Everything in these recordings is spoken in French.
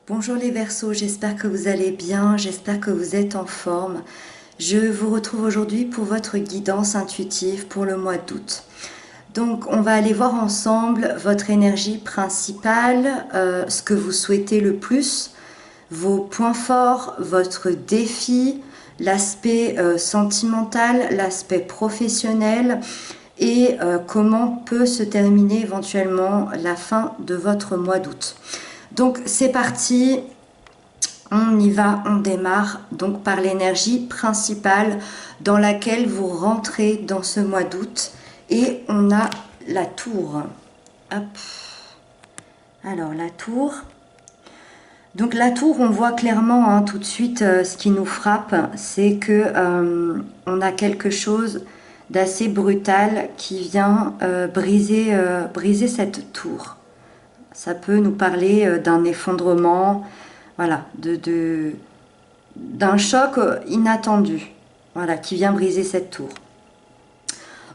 Bonjour les Verseaux, j'espère que vous allez bien, j'espère que vous êtes en forme. Je vous retrouve aujourd'hui pour votre guidance intuitive pour le mois d'août. Donc on va aller voir ensemble votre énergie principale, ce que vous souhaitez le plus, vos points forts, votre défi, l'aspect sentimental, l'aspect professionnel et comment peut se terminer éventuellement la fin de votre mois d'août. Donc c'est parti, on y va, on démarre donc par l'énergie principale dans laquelle vous rentrez dans ce mois d'août et on a la tour. Hop. Alors la tour. Donc la tour, on voit clairement tout de suite ce qui nous frappe, c'est que on a quelque chose d'assez brutal qui vient briser cette tour. Ça peut nous parler d'un effondrement, voilà, d'un choc inattendu, voilà, qui vient briser cette tour.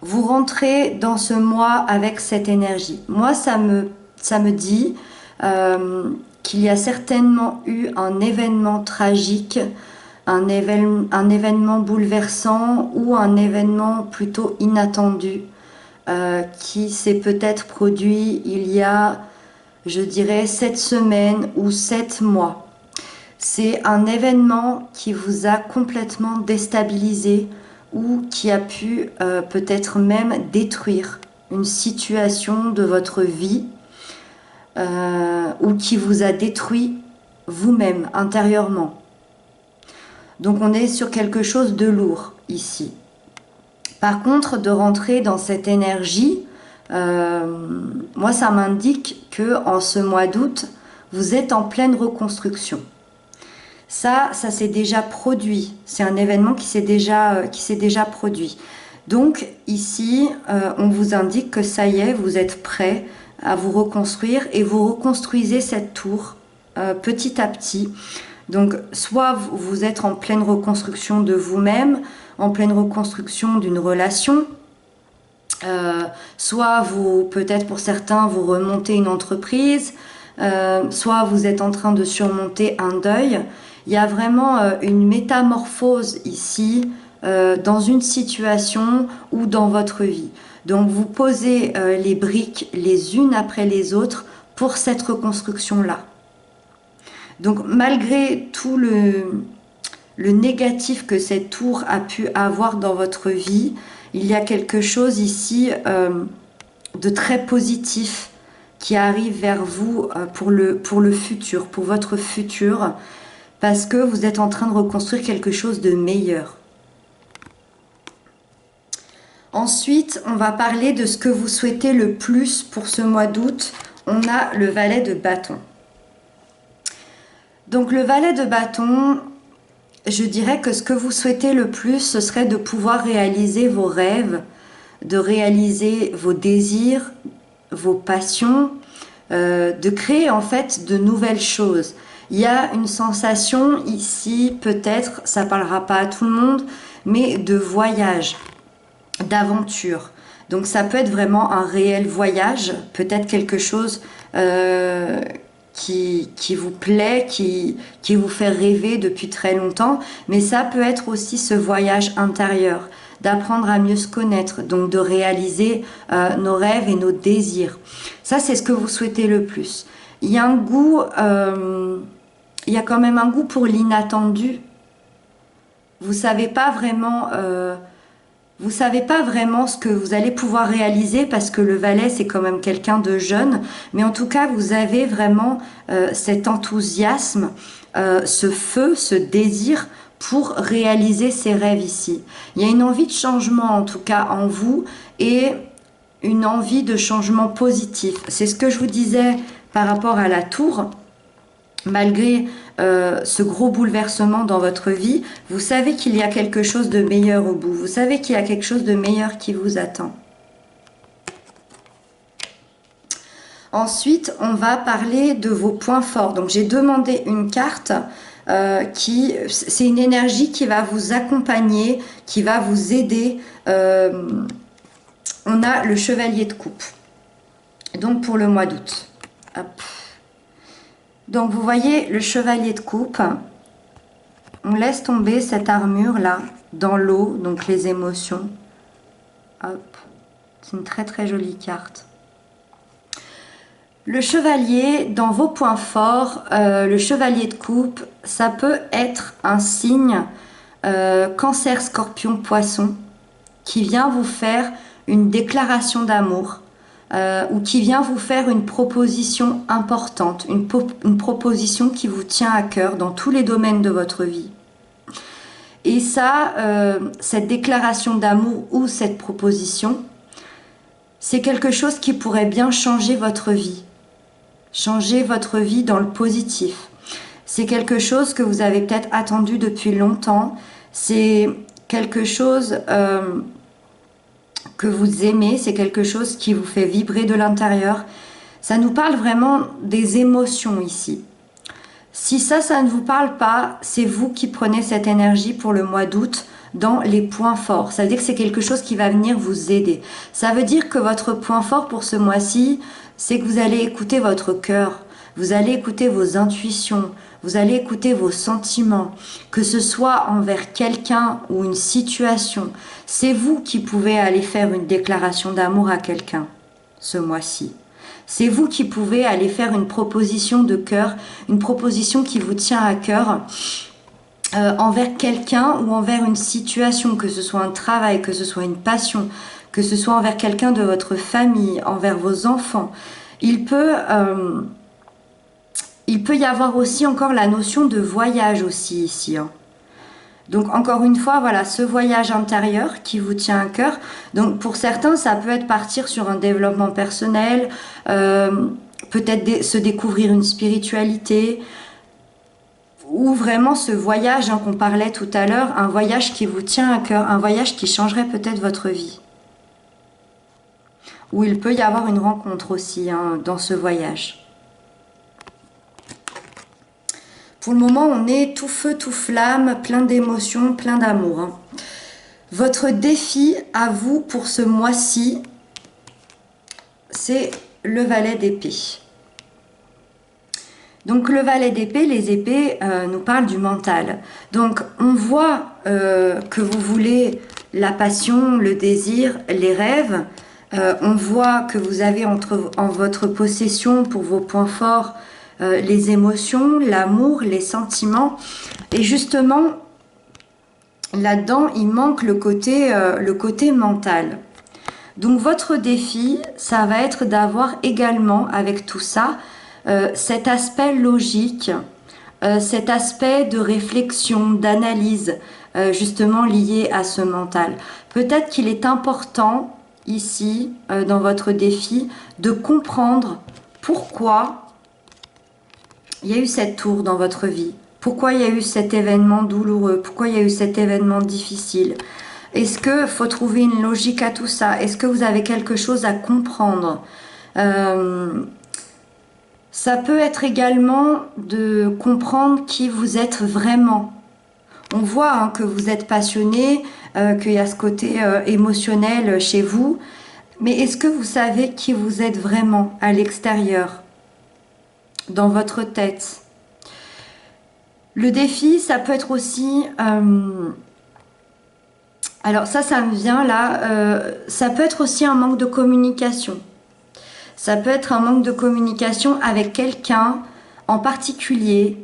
Vous rentrez dans ce mois avec cette énergie. Moi, ça me dit qu'il y a certainement eu un événement tragique, un événement bouleversant ou un événement plutôt inattendu qui s'est peut-être produit il y a, je dirais, 7 semaines ou 7 mois. C'est un événement qui vous a complètement déstabilisé ou qui a pu peut-être même détruire une situation de votre vie ou qui vous a détruit vous-même intérieurement. Donc on est sur quelque chose de lourd ici. Par contre, de rentrer dans cette énergie, moi ça m'indique que en ce mois d'août, vous êtes en pleine reconstruction. Ça s'est déjà produit. C'est un événement qui s'est déjà produit. Donc ici, on vous indique que ça y est, vous êtes prêt à vous reconstruire et vous reconstruisez cette tour petit à petit. Donc soit vous êtes en pleine reconstruction de vous-même, en pleine reconstruction d'une relation, soit vous, peut-être pour certains, vous remontez une entreprise, soit vous êtes en train de surmonter un deuil. Il y a vraiment une métamorphose ici dans une situation ou dans votre vie. Donc vous posez les briques les unes après les autres pour cette reconstruction-là. Donc malgré tout le négatif que cette tour a pu avoir dans votre vie, il y a quelque chose ici de très positif qui arrive vers vous pour le futur, pour votre futur, parce que vous êtes en train de reconstruire quelque chose de meilleur. Ensuite, on va parler de ce que vous souhaitez le plus pour ce mois d'août. On a le valet de bâton. Donc le valet de bâton, je dirais que ce que vous souhaitez le plus, ce serait de pouvoir réaliser vos rêves, de réaliser vos désirs, vos passions, de créer en fait de nouvelles choses. Il y a une sensation ici, peut-être, ça ne parlera pas à tout le monde, mais de voyage, d'aventure. Donc ça peut être vraiment un réel voyage, peut-être quelque chose qui vous plaît, qui vous fait rêver depuis très longtemps, mais ça peut être aussi ce voyage intérieur, d'apprendre à mieux se connaître, donc de réaliser nos rêves et nos désirs. Ça, c'est ce que vous souhaitez le plus. Il y a un goût, il y a quand même un goût pour l'inattendu. Vous savez pas vraiment ce que vous allez pouvoir réaliser parce que le valet, c'est quand même quelqu'un de jeune. Mais en tout cas, vous avez vraiment cet enthousiasme, ce feu, ce désir pour réaliser ces rêves ici. Il y a une envie de changement, en tout cas, en vous et une envie de changement positif. C'est ce que je vous disais par rapport à la tour. Malgré ce gros bouleversement dans votre vie, vous savez qu'il y a quelque chose de meilleur au bout. Vous savez qu'il y a quelque chose de meilleur qui vous attend. Ensuite, on va parler de vos points forts. Donc, j'ai demandé une carte c'est une énergie qui va vous accompagner, qui va vous aider. On a le chevalier de coupe. Donc, pour le mois d'août. Hop. Donc vous voyez le chevalier de coupe. On laisse tomber cette armure là dans l'eau, donc les émotions. Hop, c'est une très très jolie carte. Le chevalier, dans vos points forts, le chevalier de coupe, ça peut être un signe Cancer, Scorpion, Poisson qui vient vous faire une déclaration d'amour ou qui vient vous faire une proposition importante, une proposition qui vous tient à cœur dans tous les domaines de votre vie. Et ça, cette déclaration d'amour ou cette proposition, c'est quelque chose qui pourrait bien changer votre vie. Changer votre vie dans le positif. C'est quelque chose que vous avez peut-être attendu depuis longtemps. C'est quelque chose que vous aimez. C'est quelque chose qui vous fait vibrer de l'intérieur. Ça nous parle vraiment des émotions ici. Si ça ne vous parle pas, c'est vous qui prenez cette énergie pour le mois d'août dans les points forts. Ça veut dire que c'est quelque chose qui va venir vous aider. Ça veut dire que votre point fort pour ce mois-ci, c'est que vous allez écouter votre cœur, vous allez écouter vos intuitions, vous allez écouter vos sentiments, que ce soit envers quelqu'un ou une situation. C'est vous qui pouvez aller faire une déclaration d'amour à quelqu'un ce mois-ci. C'est vous qui pouvez aller faire une proposition de cœur, une proposition qui vous tient à cœur envers quelqu'un ou envers une situation, que ce soit un travail, que ce soit une passion, que ce soit envers quelqu'un de votre famille, envers vos enfants. Il peut y avoir aussi encore la notion de voyage aussi ici. Donc encore une fois, voilà, ce voyage intérieur qui vous tient à cœur. Donc pour certains, ça peut être partir sur un développement personnel, peut-être se découvrir une spiritualité, ou vraiment ce voyage qu'on parlait tout à l'heure, un voyage qui vous tient à cœur, un voyage qui changerait peut-être votre vie. Ou il peut y avoir une rencontre aussi dans ce voyage. Pour le moment, on est tout feu, tout flamme, plein d'émotions, plein d'amour. Votre défi à vous pour ce mois-ci, c'est le valet d'épée. Donc le valet d'épée, les épées nous parlent du mental. Donc on voit que vous voulez la passion, le désir, les rêves. On voit que vous avez en votre possession pour vos points forts les émotions, l'amour, les sentiments. Et justement, là-dedans, il manque le côté mental. Donc votre défi, ça va être d'avoir également avec tout ça, cet aspect logique, cet aspect de réflexion, d'analyse, justement lié à ce mental. Peut-être qu'il est important ici, dans votre défi, de comprendre pourquoi il y a eu cette tour dans votre vie, pourquoi il y a eu cet événement douloureux, pourquoi il y a eu cet événement difficile. Est-ce qu'il faut trouver une logique à tout ça? Est-ce que vous avez quelque chose à comprendre? Ça peut être également de comprendre qui vous êtes vraiment. On voit que vous êtes passionné, qu'il y a ce côté émotionnel chez vous. Mais est-ce que vous savez qui vous êtes vraiment à l'extérieur, dans votre tête? Le défi, ça peut être aussi... alors ça me vient là. Ça peut être aussi un manque de communication. Ça peut être un manque de communication avec quelqu'un en particulier.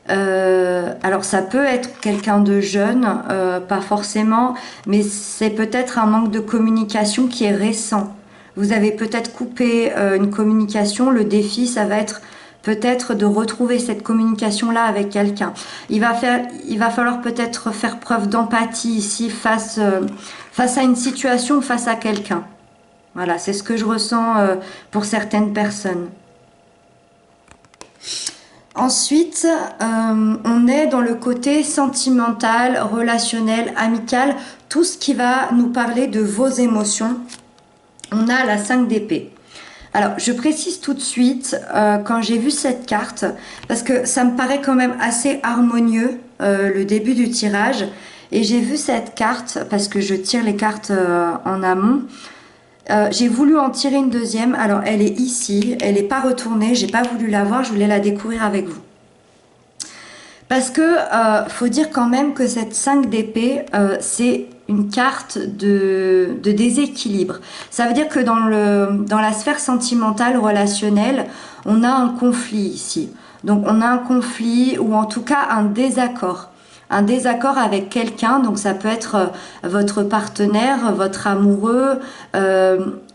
Alors ça peut être quelqu'un de jeune, pas forcément, mais c'est peut-être un manque de communication qui est récent. Vous avez peut-être coupé une communication. Le défi, ça va être peut-être de retrouver cette communication-là avec quelqu'un. Il va falloir peut-être faire preuve d'empathie ici face à une situation, face à quelqu'un. Voilà, c'est ce que je ressens pour certaines personnes. Ensuite, on est dans le côté sentimental, relationnel, amical, tout ce qui va nous parler de vos émotions. On a la 5 d'épée. Alors, je précise tout de suite, quand j'ai vu cette carte, parce que ça me paraît quand même assez harmonieux, le début du tirage, et j'ai vu cette carte, parce que je tire les cartes en amont, J'ai voulu en tirer une deuxième. Alors, elle est ici. Elle n'est pas retournée. J'ai pas voulu la voir. Je voulais la découvrir avec vous. Parce que faut dire quand même que cette 5 d'épée, c'est une carte de déséquilibre. Ça veut dire que dans la sphère sentimentale, relationnelle, on a un conflit ici. Donc on a un conflit ou en tout cas un désaccord. Un désaccord avec quelqu'un, donc ça peut être votre partenaire, votre amoureux,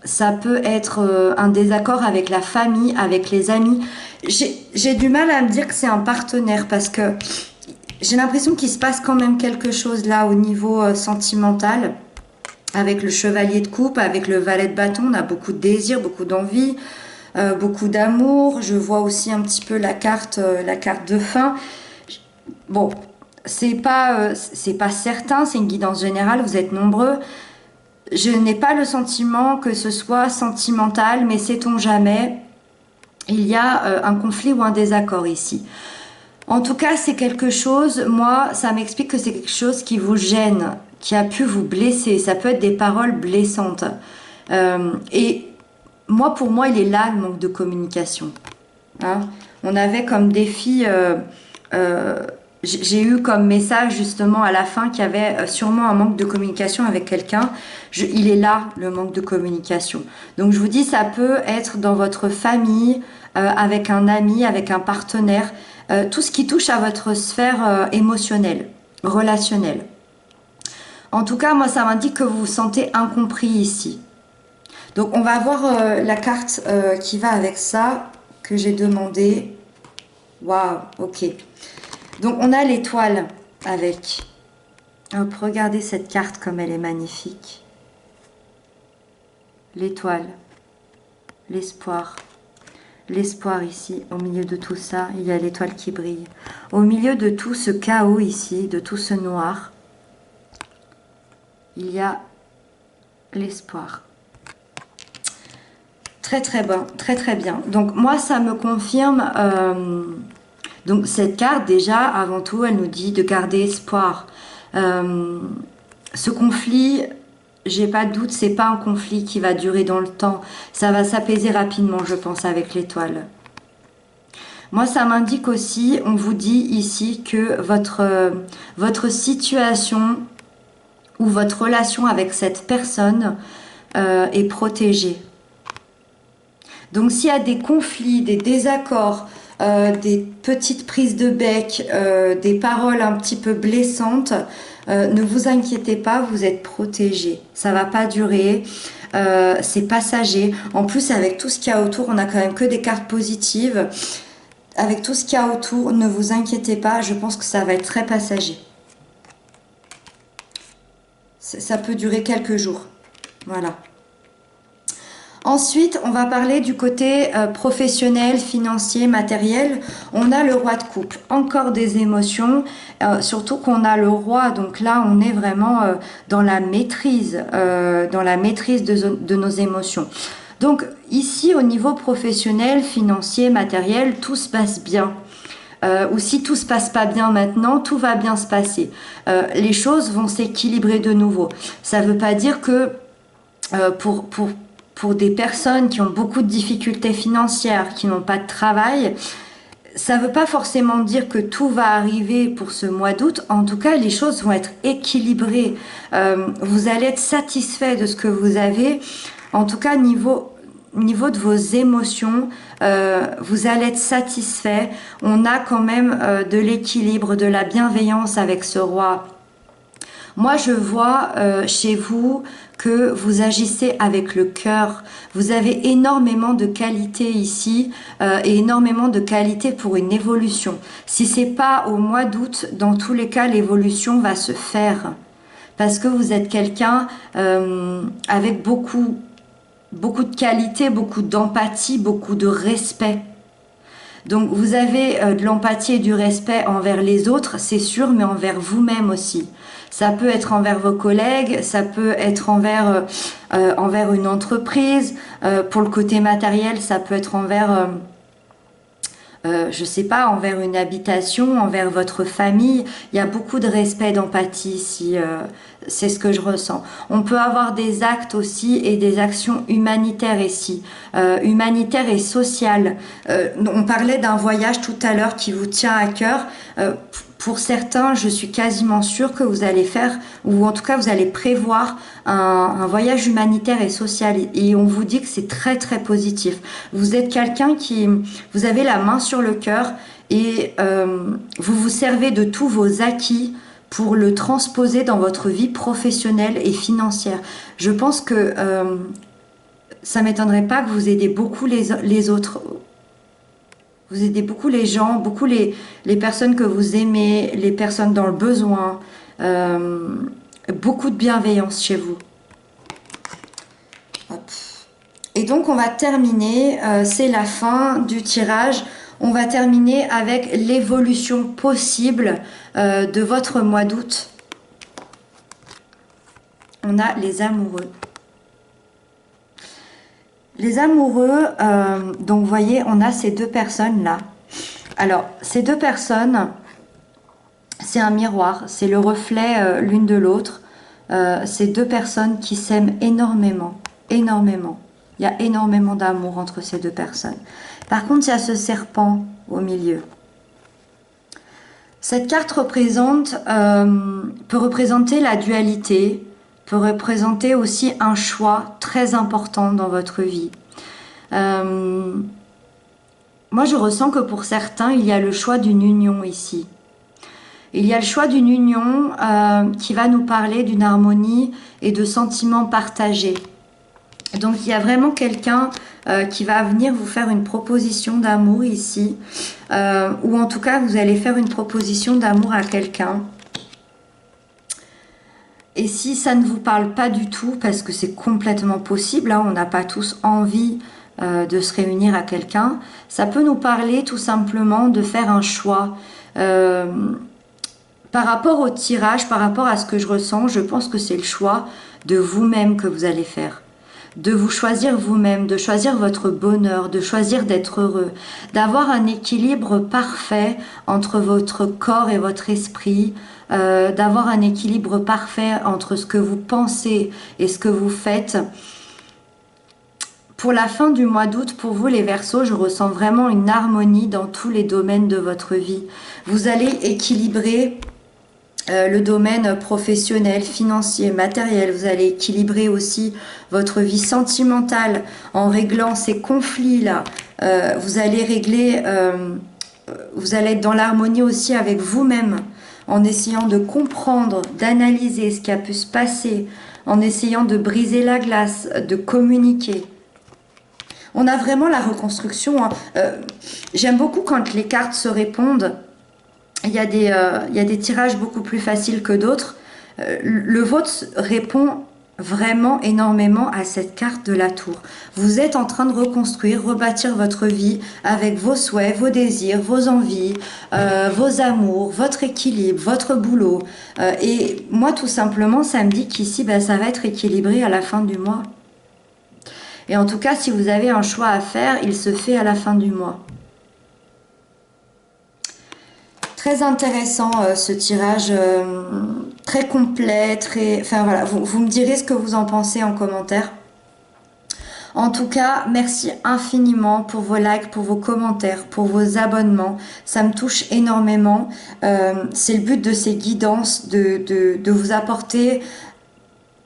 ça peut être un désaccord avec la famille, avec les amis. J'ai du mal à me dire que c'est un partenaire parce que j'ai l'impression qu'il se passe quand même quelque chose là au niveau sentimental. Avec le chevalier de coupe, avec le valet de bâton, on a beaucoup de désir, beaucoup d'envie, beaucoup d'amour. Je vois aussi un petit peu la carte de fin. Bon, c'est pas certain, c'est une guidance générale, vous êtes nombreux. Je n'ai pas le sentiment que ce soit sentimental, mais sait-on jamais, il y a un conflit ou un désaccord ici. En tout cas, c'est quelque chose, moi, ça m'explique que c'est quelque chose qui vous gêne, qui a pu vous blesser. Ça peut être des paroles blessantes. Et moi, pour moi, il est là le manque de communication. Hein, on avait comme défi... j'ai eu comme message justement à la fin qu'il y avait sûrement un manque de communication avec quelqu'un. Il est là le manque de communication. Donc je vous dis, ça peut être dans votre famille, avec un ami, avec un partenaire, tout ce qui touche à votre sphère émotionnelle, relationnelle. En tout cas, moi ça m'indique que vous vous sentez incompris ici. Donc on va voir la carte qui va avec ça, que j'ai demandé. Waouh, ok. Donc on a l'étoile avec. Hop, regardez cette carte comme elle est magnifique. L'étoile, l'espoir. L'espoir ici, au milieu de tout ça, il y a l'étoile qui brille. Au milieu de tout ce chaos ici, de tout ce noir, il y a l'espoir. Très très bon, très très bien. Donc moi ça me confirme... donc cette carte, déjà, avant tout, elle nous dit de garder espoir. Ce conflit, j'ai pas de doute, c'est pas un conflit qui va durer dans le temps. Ça va s'apaiser rapidement, je pense, avec l'étoile. Moi, ça m'indique aussi, on vous dit ici que votre situation ou votre relation avec cette personne est protégée. Donc s'il y a des conflits, des désaccords, des petites prises de bec, des paroles un petit peu blessantes, ne vous inquiétez pas, vous êtes protégés. Ça va pas durer, c'est passager. En plus, avec tout ce qu'il y a autour, on a quand même que des cartes positives. Avec tout ce qu'il y a autour, ne vous inquiétez pas, je pense que ça va être très passager. Ça peut durer quelques jours. Voilà. Ensuite, on va parler du côté professionnel, financier, matériel. On a le roi de coupe, encore des émotions, surtout qu'on a le roi. Donc là, on est vraiment dans la maîtrise de nos émotions. Donc ici, au niveau professionnel, financier, matériel, tout se passe bien. Ou si tout se passe pas bien maintenant, tout va bien se passer. Les choses vont s'équilibrer de nouveau. Ça ne veut pas dire que pour des personnes qui ont beaucoup de difficultés financières, qui n'ont pas de travail, ça ne veut pas forcément dire que tout va arriver pour ce mois d'août. En tout cas, les choses vont être équilibrées. Vous allez être satisfait de ce que vous avez. En tout cas, niveau de vos émotions, vous allez être satisfait. On a quand même de l'équilibre, de la bienveillance avec ce roi. Moi, je vois chez vous que vous agissez avec le cœur. Vous avez énormément de qualité ici et énormément de qualité pour une évolution. Si c'est pas au mois d'août, dans tous les cas, l'évolution va se faire. Parce que vous êtes quelqu'un avec beaucoup de qualité, beaucoup d'empathie, beaucoup de respect. Donc vous avez de l'empathie et du respect envers les autres, c'est sûr, mais envers vous-même aussi. Ça peut être envers vos collègues, ça peut être envers une entreprise. Pour le côté matériel, ça peut être envers je sais pas, envers une habitation, envers votre famille. Il y a beaucoup de respect, d'empathie ici, c'est ce que je ressens. On peut avoir des actes aussi et des actions humanitaires ici, humanitaires et sociales. On parlait d'un voyage tout à l'heure qui vous tient à cœur. Pour certains, je suis quasiment sûre que vous allez faire, ou en tout cas vous allez prévoir un voyage humanitaire et social. Et on vous dit que c'est très très positif. Vous êtes quelqu'un vous avez la main sur le cœur et vous vous servez de tous vos acquis pour le transposer dans votre vie professionnelle et financière. Je pense que ça m'étonnerait pas que vous aidez beaucoup les autres. Vous aidez beaucoup les gens, beaucoup les personnes que vous aimez, les personnes dans le besoin. Beaucoup de bienveillance chez vous. Hop. Et donc on va terminer, c'est la fin du tirage. On va terminer avec l'évolution possible de votre mois d'août. On a les amoureux. Les amoureux, donc vous voyez, on a ces deux personnes-là. Alors, ces deux personnes, c'est un miroir, c'est le reflet l'une de l'autre. Ces deux personnes qui s'aiment énormément, énormément. Il y a énormément d'amour entre ces deux personnes. Par contre, il y a ce serpent au milieu. Cette carte peut représenter la dualité, peut représenter aussi un choix très important dans votre vie. Moi, je ressens que pour certains, il y a le choix d'une union ici. Il y a le choix d'une union qui va nous parler d'une harmonie et de sentiments partagés. Donc, il y a vraiment quelqu'un qui va venir vous faire une proposition d'amour ici, ou en tout cas, vous allez faire une proposition d'amour à quelqu'un. Et si ça ne vous parle pas du tout, parce que c'est complètement possible, hein, on n'a pas tous envie de se réunir à quelqu'un, ça peut nous parler tout simplement de faire un choix. Par rapport au tirage, par rapport à ce que je ressens, je pense que c'est le choix de vous-même que vous allez faire. De vous choisir vous-même, de choisir votre bonheur, de choisir d'être heureux, d'avoir un équilibre parfait entre votre corps et votre esprit, d'avoir un équilibre parfait entre ce que vous pensez et ce que vous faites. Pour la fin du mois d'août, pour vous les Verseaux, je ressens vraiment une harmonie dans tous les domaines de votre vie. Vous allez équilibrer le domaine professionnel, financier, matériel. Vous allez équilibrer aussi votre vie sentimentale en réglant ces conflits-là. Vous allez régler, vous allez être dans l'harmonie aussi avec vous-même, en essayant de comprendre, d'analyser ce qui a pu se passer, en essayant de briser la glace, de communiquer. On a vraiment la reconstruction. Hein. J'aime beaucoup quand les cartes se répondent. Il y a des tirages beaucoup plus faciles que d'autres. Le vôtre répond vraiment énormément à cette carte de la tour. Vous êtes en train de reconstruire, rebâtir votre vie avec vos souhaits, vos désirs, vos envies, vos amours, votre équilibre, votre boulot. Et moi, tout simplement, ça me dit qu'ici, ça va être équilibré à la fin du mois. Et en tout cas, si vous avez un choix à faire, il se fait à la fin du mois. Très intéressant ce tirage, très complet, enfin voilà, vous me direz ce que vous en pensez en commentaire. En tout cas, merci infiniment pour vos likes, pour vos commentaires, pour vos abonnements. Ça me touche énormément. C'est le but de ces guidances, de vous apporter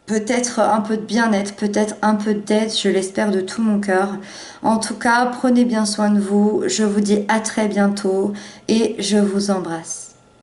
peut-être un peu de bien-être, peut-être un peu d'aide, je l'espère de tout mon cœur. En tout cas, prenez bien soin de vous. Je vous dis à très bientôt et je vous embrasse.